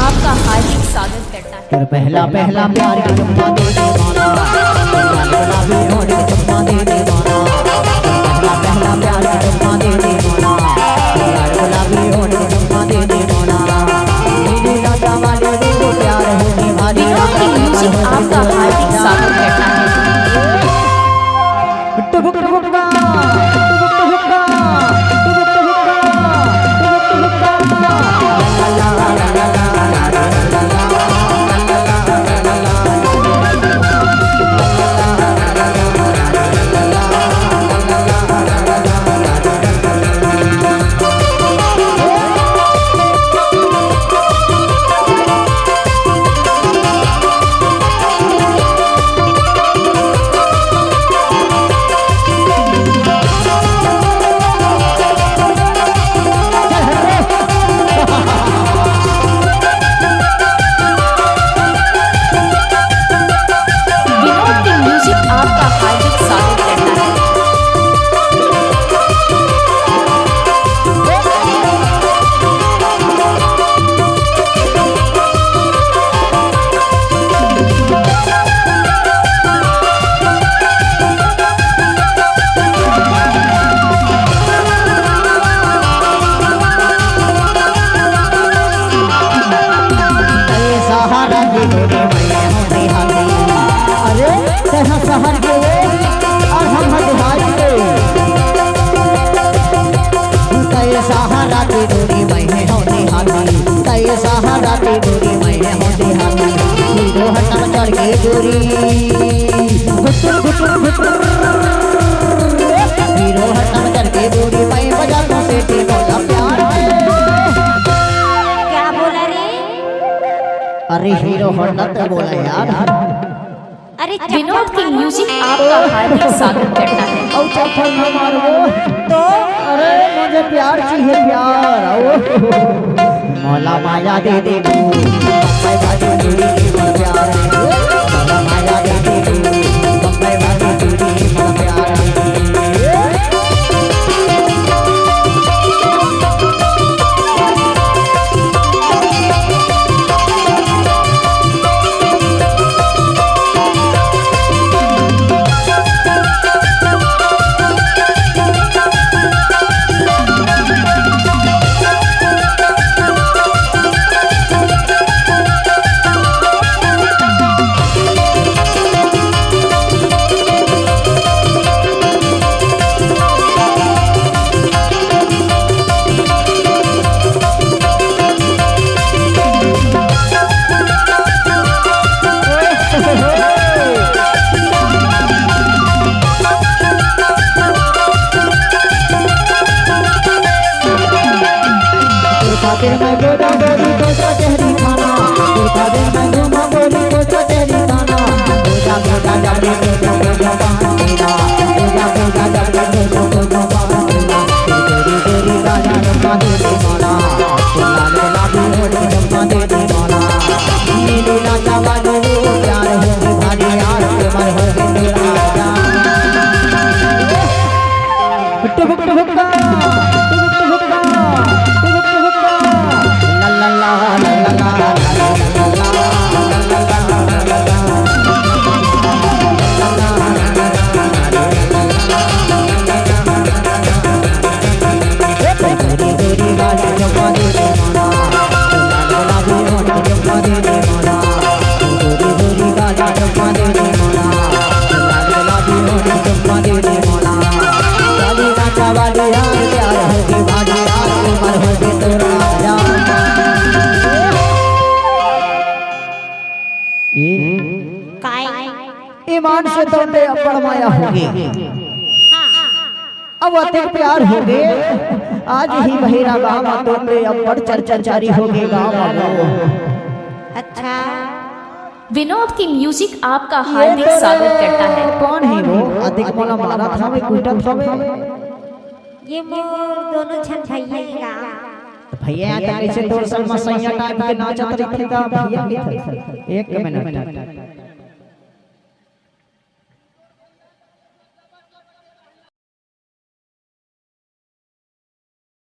आपका हार्दिक स्वागत करता है। पहला पहला प्यार के चुम्मा दे दे माना, गुलाबी होठ के चुम्मा दे दे माना। पहला पहला प्यार के चुम्मा दे दे माना, गुलाबी होठ के चुम्मा दे दे माना। नीली राजा वाले दे दे प्यार होगी भारी। विनोद की म्यूजिक आपका हार्दिक स्वागत करता है। टुबुक टुबुक टुबुक शहर के और हम हजारी के कई सहारा की दूरी में होती हाथी। कई सहारा की दूरी में होती हाथी। हीरो हटन चढ़ के दूरी घुटुर घुटुर घुटुर। हीरो हटन चढ़ के दूरी में बजारों से बोला प्यार क्या बोला रे? अरे हीरो हटन बोला यार। अरे विनोद की म्यूजिक आपका हार्दिक स्वागत करता है। और चप्पल न मारो तो अरे मुझे प्यार चाहिए प्यार। मौला माया दे दे तू मैं बाजी चूड़ी की प्यार। मौला माया दे दे तू मैं बाजी चूड़ी की प्यार। खातिर मैं गोदा गोदी को चेहरी खाना। खातिर मैं घूमा गोदी को चेहरी खाना। गोदा गोदा जाके गोदा पाना। गोदा गोदा जाके गोदा पाना। तेरी तेरी राजा रंगा दे दे माना। लाल गुलाबी होठ रंगा दे दे माना। नीली राजा वाले प्यार होगी भारी यार प्यार होगी तेरा जान। टुबुक टुबुक ईमान से तो अपर माया होगी। अब अधिक प्यार हो गए आज ही बहेरा गाँव तो अपर चर्चा जारी होगी गाँव। अच्छा विनोद की म्यूजिक आपका हार्दिक स्वागत करता है। कौन है वो? अधिक मोला मारा था मैं कूटा था ये मोर दोनों छन भैया का भैया तक ऐसे तोर सन मसैया टाइप के नाचत रही थी। भैया एक मिनट